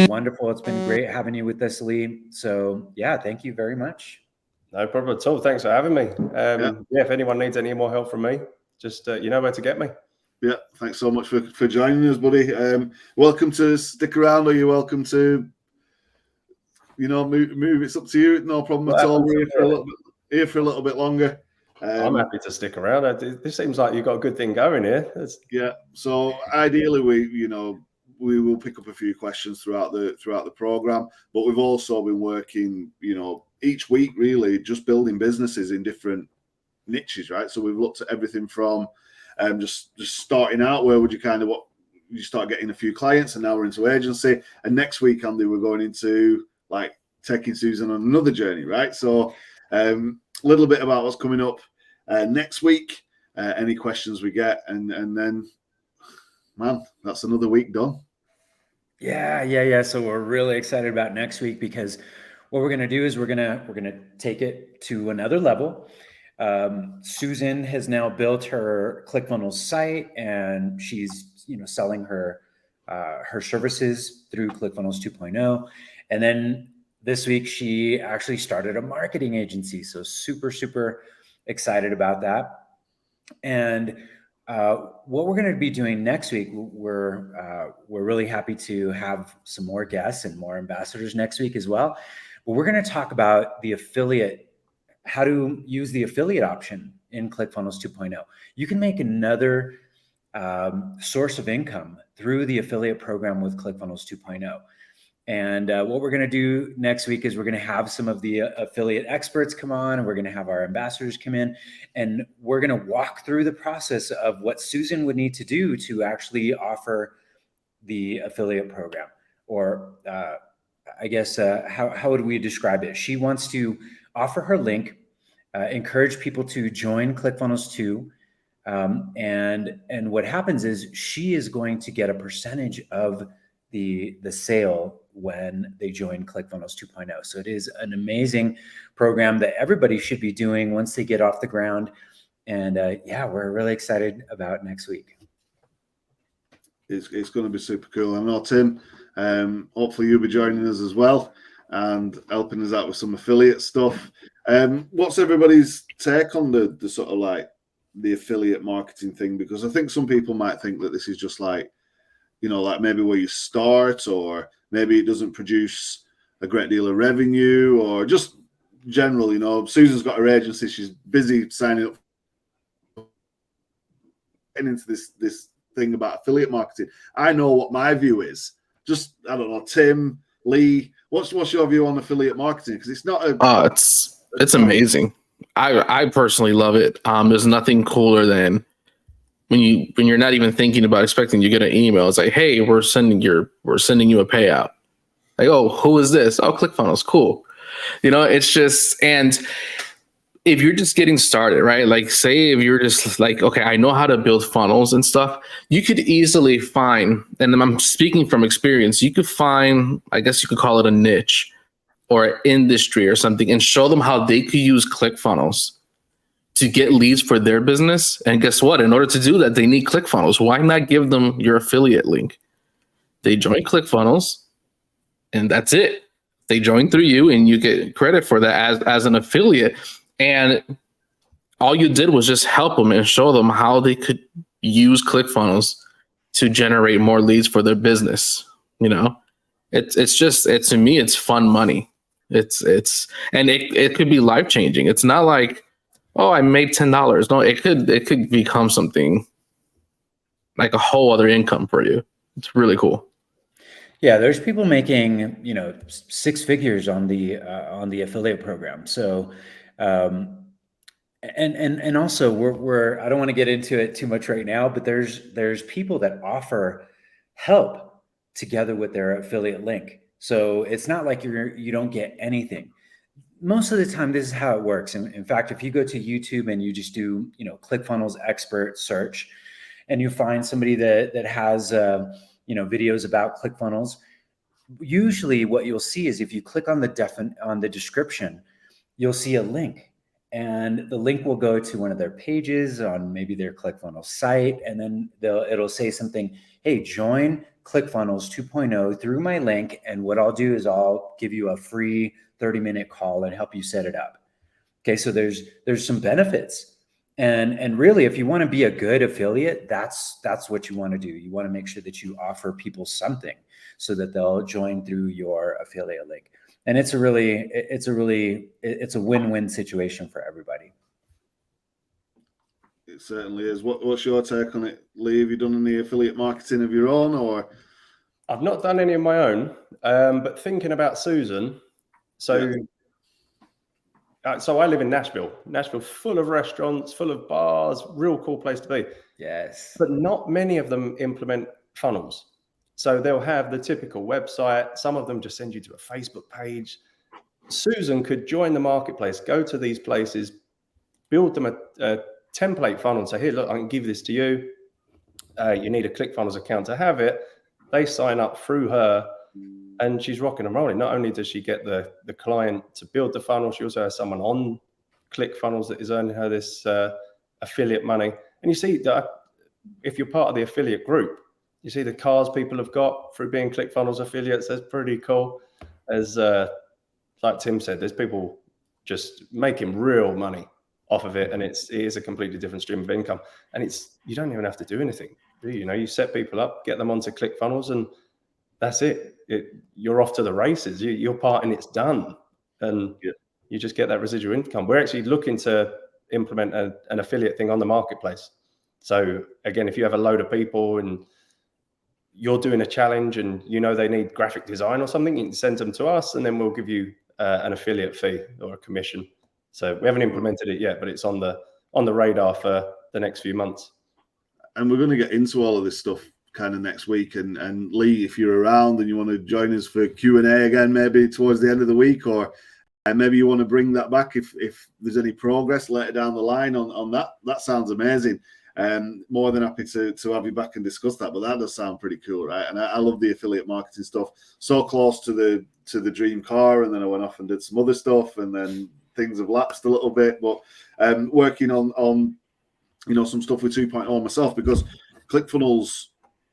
wonderful. It's been great having you with us, Lee. So yeah, thank you very much. No problem at all. Thanks for having me. If anyone needs any more help from me, just you know where to get me. Yeah, thanks so much for joining us, buddy. Welcome to stick around, or you're welcome to, move. It's up to you. No problem at all. We're here for a little bit longer. I'm happy to stick around. This seems like you've got a good thing going here. Yeah. So ideally, we will pick up a few questions throughout the program, but we've also been working, each week really just building businesses in different niches, right? So we've looked at everything from just starting out, where would you start getting a few clients, and now we're into agency. And next week, Andy, we're going into like taking Susan on another journey, right? So a little bit about what's coming up next week, any questions we get, and then, man, that's another week done. Yeah. So we're really excited about next week because what we're going to do is we're going to take it to another level. Susan has now built her ClickFunnels site, and she's selling her services through ClickFunnels 2.0. And then this week she actually started a marketing agency. So super excited about that. And what we're going to be doing next week, we're really happy to have some more guests and more ambassadors next week as well. But we're going to talk about the affiliate, how to use the affiliate option in ClickFunnels 2.0. You can make another source of income through the affiliate program with ClickFunnels 2.0. And what we're going to do next week is we're going to have some of the affiliate experts come on, and we're going to have our ambassadors come in, and we're going to walk through the process of what Susan would need to do to actually offer the affiliate program. Or I guess, how would we describe it? She wants to offer her link, encourage people to join ClickFunnels 2. And what happens is she is going to get a percentage of the sale when they join ClickFunnels 2.0. So it is an amazing program that everybody should be doing once they get off the ground. And we're really excited about next week. It's going to be super cool. I know, Tim, hopefully you'll be joining us as well and helping us out with some affiliate stuff. What's everybody's take on the sort of like the affiliate marketing thing? Because I think some people might think that this is just like, like maybe where you start, or maybe it doesn't produce a great deal of revenue, or just general, Susan's got her agency. She's busy signing up and into this thing about affiliate marketing. I know what my view is. Just, I don't know, Tim, Lee, what's your view on affiliate marketing? Because it's not it's amazing. I personally love it. There's nothing cooler than when you're not even thinking about expecting, you get an email. It's like, hey, we're sending you a payout. Like, oh, who is this? Oh, ClickFunnels, cool. It's just, and if you're just getting started, right? Like, say if you're just like, okay, I know how to build funnels and stuff, you could easily find, and I'm speaking from experience, you could find, I guess you could call it a niche or an industry or something, and show them how they could use ClickFunnels to get leads for their business. And guess what? In order to do that, they need ClickFunnels. Why not give them your affiliate link? They join ClickFunnels, and that's it. They join through you, and you get credit for that as an affiliate. And all you did was just help them and show them how they could use ClickFunnels to generate more leads for their business, It's to me, it's fun money. And it could be life changing. It's not like, oh, I made $10. No, it could become something like a whole other income for you. It's really cool. Yeah, there's people making, six figures on the affiliate program. So, and also we're I don't want to get into it too much right now, but there's people that offer help together with their affiliate link. So it's not like you don't get anything. Most of the time, this is how it works. In fact, if you go to YouTube and you just do, ClickFunnels expert search, and you find somebody that has, videos about ClickFunnels, usually what you'll see is if you click on the description, you'll see a link, and the link will go to one of their pages on maybe their ClickFunnels site, and then it'll say something, hey, join ClickFunnels 2.0 through my link, and what I'll do is I'll give you a free 30-minute call and help you set it up. Okay, so there's some benefits, and really, if you want to be a good affiliate, that's what you want to do. You want to make sure that you offer people something so that they'll join through your affiliate link. And it's a win-win situation for everybody. It certainly is. What's your take on it, Lee? Have you done any affiliate marketing of your own, or? I've not done any of my own, but thinking about Susan. So I live in Nashville. Nashville, full of restaurants, full of bars, real cool place to be. Yes. But not many of them implement funnels. So they'll have the typical website. Some of them just send you to a Facebook page. Susan could join the marketplace, go to these places, build them a template funnel and say, here, look, I can give this to you. You need a ClickFunnels account to have it. They sign up through her, and she's rocking and rolling. Not only does she get the client to build the funnel, she also has someone on ClickFunnels that is earning her this affiliate money. And you see that if you're part of the affiliate group, you see the cars people have got through being ClickFunnels affiliates. That's pretty cool. As like Tim said, there's people just making real money off of it, and it is a completely different stream of income. And you don't even have to do anything. You set people up, get them onto ClickFunnels, and that's it. You're off to the races. Your part and it's done, and you just get that residual income. We're actually looking to implement an affiliate thing on the marketplace. So again, if you have a load of people and you're doing a challenge and they need graphic design or something, you can send them to us, and then we'll give you an affiliate fee or a commission. So we haven't implemented it yet, but it's on the radar for the next few months. And we're going to get into all of this stuff kind of next week. And Lee, if you're around and you want to join us for Q&A again, maybe towards the end of the week, or maybe you want to bring that back if there's any progress later down the line on that sounds amazing. More than happy to have you back and discuss that, but that does sound pretty cool, right? And I love the affiliate marketing stuff. So close to the dream car, and then I went off and did some other stuff, and then things have lapsed a little bit. But working on some stuff with 2.0 myself, because ClickFunnels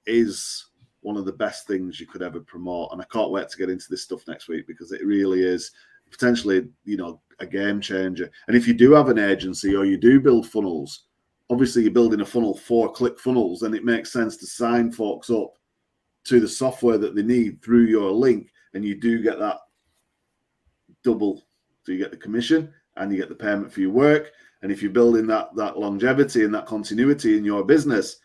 is one of the best things you could ever promote, and I can't wait to get into this stuff next week, because it really is potentially a game changer. And if you do have an agency or you do build funnels, obviously you're building a funnel for ClickFunnels, and it makes sense to sign folks up to the software that they need through your link, and you do get that double. So you get the commission and you get the payment for your work. And if you're building that longevity and that continuity in your business,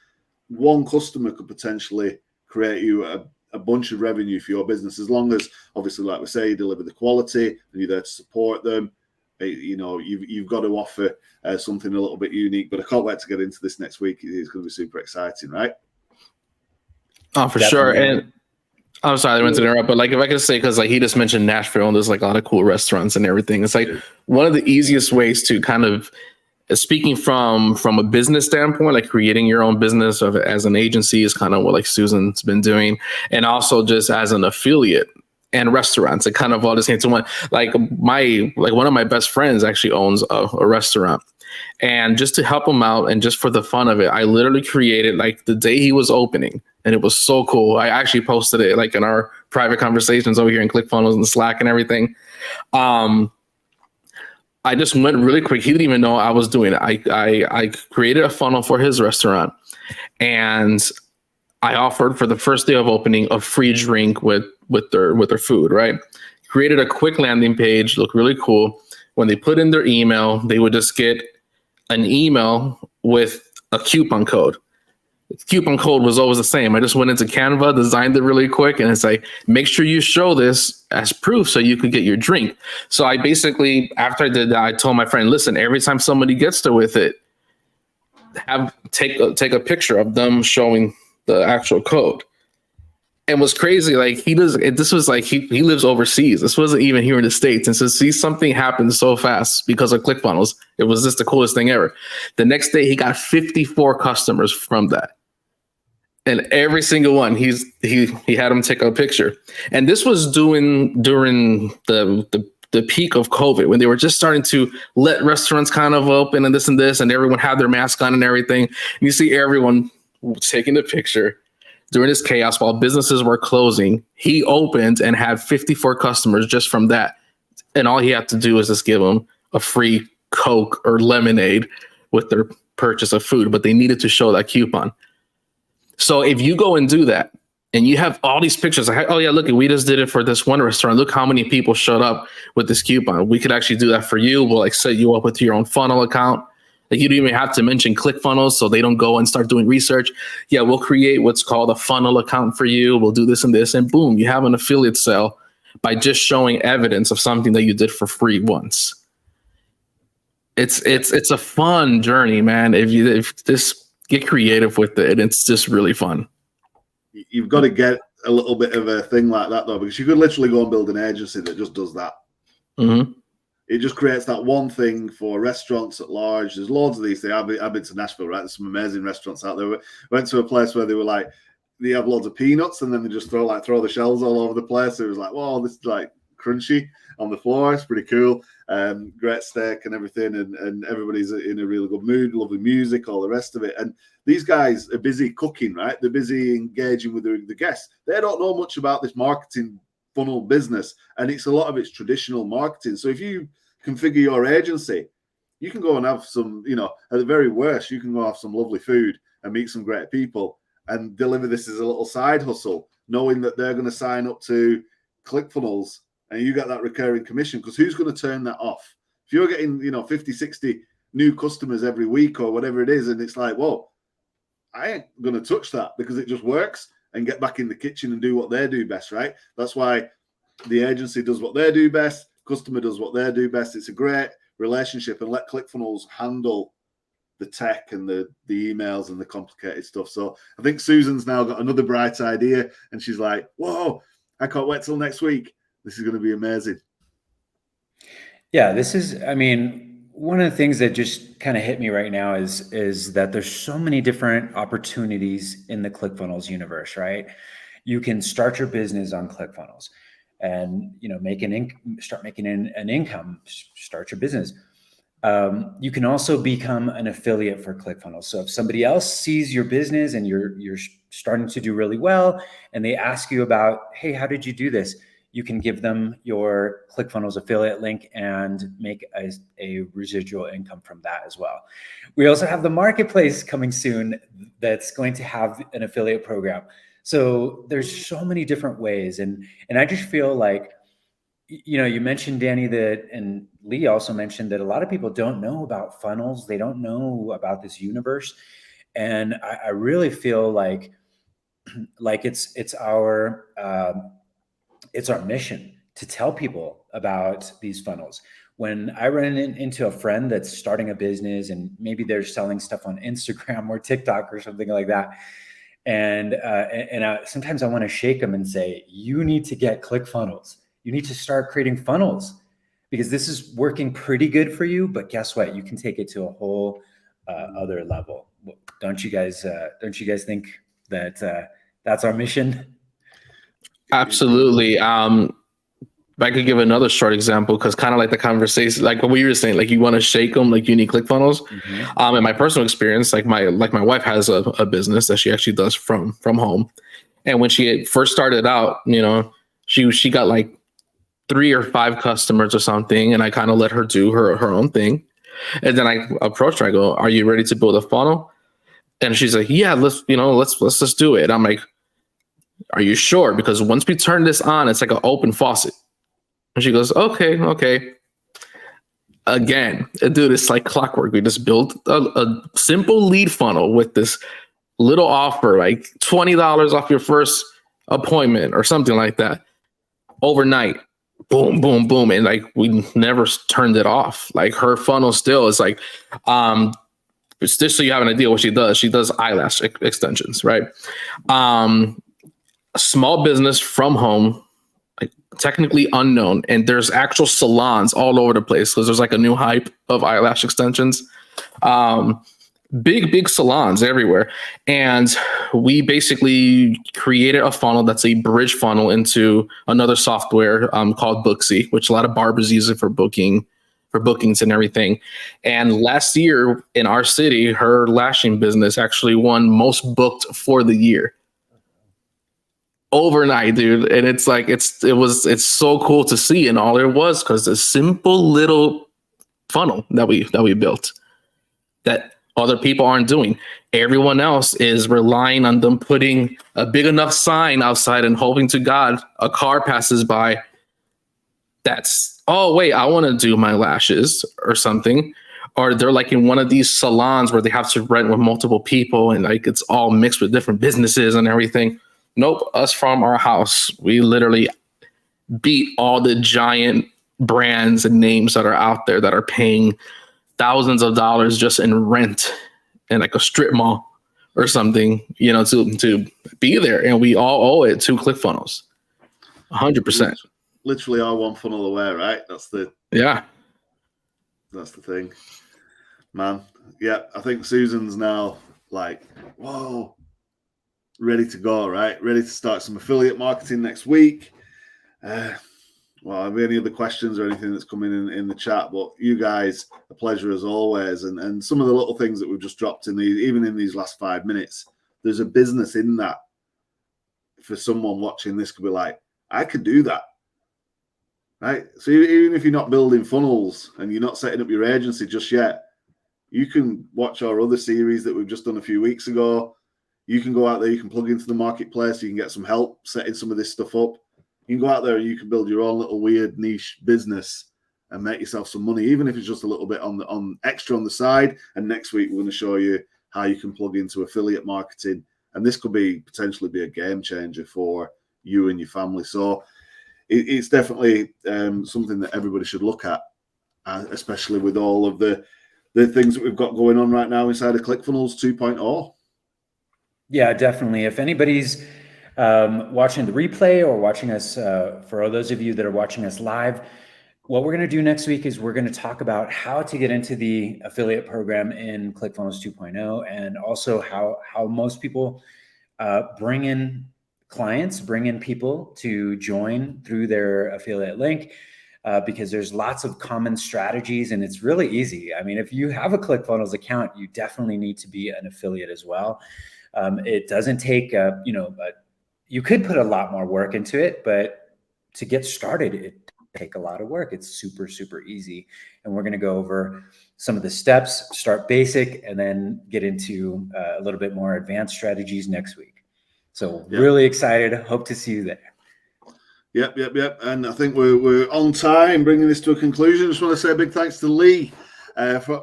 one customer could potentially create you a bunch of revenue for your business, as long as, obviously, like we say, you deliver the quality and you're there to support them. You've got to offer something a little bit unique. But I can't wait to get into this next week. It's going to be super exciting, right? Oh, for sure. And I'm sorry, I went to interrupt, but if I could say, because he just mentioned Nashville, and there's a lot of cool restaurants and everything. It's one of the easiest ways to kind of, speaking from a business standpoint, creating your own business as an agency is kind of what Susan's been doing, and also just as an affiliate and restaurants. It kind of all just came to one. One of my best friends actually owns a restaurant. And just to help him out and just for the fun of it, I literally created the day he was opening, and it was so cool. I actually posted it in our private conversations over here in ClickFunnels and Slack and everything. I just went really quick. He didn't even know I was doing it. I created a funnel for his restaurant, and I offered for the first day of opening a free drink with their food, right? Created a quick landing page, looked really cool. When they put in their email, they would just get an email with a coupon code. The coupon code was always the same. I just went into Canva, designed it really quick, and it's like, make sure you show this as proof so you could get your drink. So I basically, after I did that, I told my friend, listen, every time somebody gets there with it, take a picture of them showing the actual code. And what's crazy, like this was like he lives overseas. This wasn't even here in the States. And so see, something happened so fast because of ClickFunnels. It was just the coolest thing ever. The next day he got 54 customers from that. And every single one, he had them take a picture. And this was during the peak of COVID, when they were just starting to let restaurants kind of open and this, and everyone had their mask on and everything. And you see everyone taking the picture during this chaos while businesses were closing. He opened and had 54 customers just from that. And all he had to do was just give them a free Coke or lemonade with their purchase of food, but they needed to show that coupon. So if you go and do that and you have all these pictures, like, oh yeah, look, we just did it for this one restaurant. Look how many people showed up with this coupon. We could actually do that for you. We'll like set you up with your own funnel account. Like, you don't even have to mention ClickFunnels so they don't go and start doing research. Yeah, we'll create what's called a funnel account for you. We'll do this, and boom, you have an affiliate sale by just showing evidence of something that you did for free once. It's a fun journey, man. If just get creative with it, it's just really fun. You've got to get a little bit of a thing like that though, because you could literally go and build an agency that just does that. Mm-hmm. It just creates that one thing for restaurants at large. There's loads of these things. I've been to Nashville, right? There's some amazing restaurants out there. Went to a place where they were like, they have loads of peanuts and then they just throw the shells all over the place. It was like, whoa, this is like crunchy on the floor. It's pretty cool. Great steak and everything. And everybody's in a really good mood, lovely music, all the rest of it. And these guys are busy cooking, right? They're busy engaging with the guests. They don't know much about this marketing funnel business, and it's a lot of it's traditional marketing. So if you configure your agency, you can go and have some, at the very worst, you can go have some lovely food and meet some great people and deliver this as a little side hustle, knowing that they're going to sign up to ClickFunnels and you get that recurring commission, because who's going to turn that off? If you're getting, 50, 60 new customers every week or whatever it is, and it's like, whoa, I ain't going to touch that because it just works, and get back in the kitchen and do what they do best, right? That's why the agency does what they do best, customer does what they do best. It's a great relationship, and let ClickFunnels handle the tech and the emails and the complicated stuff. So I think Susan's now got another bright idea, and she's like, whoa, I can't wait till next week. This is going to be amazing. Yeah, this is, one of the things that just kind of hit me right now is that there's so many different opportunities in the ClickFunnels universe, right? You can start your business on ClickFunnels and, start making an income, start your business. You can also become an affiliate for ClickFunnels. So if somebody else sees your business and you're starting to do really well, and they ask you about, hey, how did you do this? You can give them your ClickFunnels affiliate link and make a residual income from that as well. We also have the marketplace coming soon that's going to have an affiliate program. So there's so many different ways. And I just feel like, you mentioned, Danny, that, and Lee also mentioned that a lot of people don't know about funnels. They don't know about this universe. And I really feel like it's our mission to tell people about these funnels. When I run into a friend that's starting a business and maybe they're selling stuff on Instagram or TikTok or something like that, and sometimes I want to shake them and say, you need to get ClickFunnels. You need to start creating funnels, because this is working pretty good for you. But guess what? You can take it to a whole other level. Don't you guys think that that's our mission? Absolutely. If I could give another short example, because kind of like the conversation, like what we were saying, like you want to shake them, like you need ClickFunnels. Mm-hmm. In my personal experience, like my wife has a business that she actually does from home, and when she first started out, she got like 3 or 5 customers or something, and I kind of let her do her own thing, and then I approached her. I go, "Are you ready to build a funnel?" And she's like, yeah, let's just do it. I'm like, are you sure? Because once we turn this on, it's like an open faucet. And she goes, okay. Again, dude, it's like clockwork. We just built a simple lead funnel with this little offer, like $20 off your first appointment or something like that. Overnight, boom, boom, boom. And like, we never turned it off. Like, her funnel still is like, just so you have an idea what she does eyelash extensions, right? Small business from home, like technically unknown, and there's actual salons all over the place because there's like a new hype of eyelash extensions. Big salons everywhere. And we basically created a funnel that's a bridge funnel into another software called Booksy, which a lot of barbers use it for bookings and everything. And last year in our city, her lashing business actually won most booked for the year. Overnight, dude. And it's like, it's so cool to see. And all it was because a simple little funnel that we built that other people aren't doing. Everyone else is relying on them putting a big enough sign outside and hoping to God a car passes by. That's, oh, wait, I want to do my lashes or something. Or they're like in one of these salons where they have to rent with multiple people and like it's all mixed with different businesses and everything. Nope, us from our house, we literally beat all the giant brands and names that are out there that are paying thousands of dollars just in rent in like a strip mall or something, to be there. And we all owe it to ClickFunnels. 100%. Literally are one funnel away, right? That's the thing, man. Yeah, I think Susan's now like, whoa, ready to go, right? Ready to start some affiliate marketing next week. Well, have any other questions or anything that's coming in the chat? But you guys, a pleasure as always. And some of the little things that we've just dropped in even in these last 5 minutes, there's a business in that. For someone watching this could be like, I could do that. Right? So even if you're not building funnels and you're not setting up your agency just yet, you can watch our other series that we've just done a few weeks ago. You can go out there, you can plug into the marketplace, you can get some help setting some of this stuff up. You can go out there and you can build your own little weird niche business and make yourself some money, even if it's just a little bit on extra on the side. And next week, we're going to show you how you can plug into affiliate marketing. And this could potentially be a game changer for you and your family. So it's definitely something that everybody should look at, especially with all of the things that we've got going on right now inside of ClickFunnels 2.0. Yeah, definitely. If anybody's watching the replay or watching us, for those of you that are watching us live, what we're going to do next week is we're going to talk about how to get into the affiliate program in ClickFunnels 2.0, and also how most people bring in clients, bring in people to join through their affiliate link, because there's lots of common strategies and it's really easy. I mean, if you have a ClickFunnels account, you definitely need to be an affiliate as well. It doesn't take, you could put a lot more work into it, but to get started, it takes a lot of work. It's super, super easy. And we're going to go over some of the steps, start basic, and then get into a little bit more advanced strategies next week. So really excited. Hope to see you there. Yep. And I think we're on time bringing this to a conclusion. I just want to say a big thanks to Lee.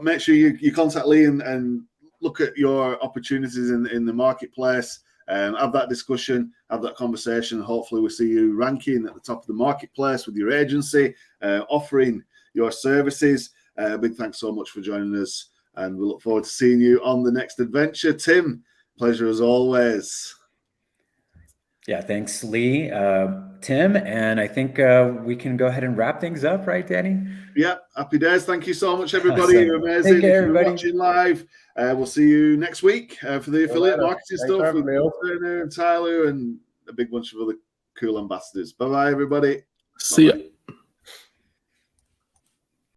Make sure you contact Lee and look at your opportunities in the marketplace. Have that discussion, have that conversation. Hopefully we'll see you ranking at the top of the marketplace with your agency, offering your services. Big thanks so much for joining us, and we look forward to seeing you on the next adventure. Tim, pleasure as always. Yeah, thanks, Lee, Tim, and I think we can go ahead and wrap things up, right, Danny? Yeah, happy days. Thank you so much, everybody. Awesome. You're amazing. Take care, if you're everybody. watching live, we'll see you next week for the affiliate marketing stuff with me. Turner and Tyler and a big bunch of other cool ambassadors. Bye-bye, everybody. See ya.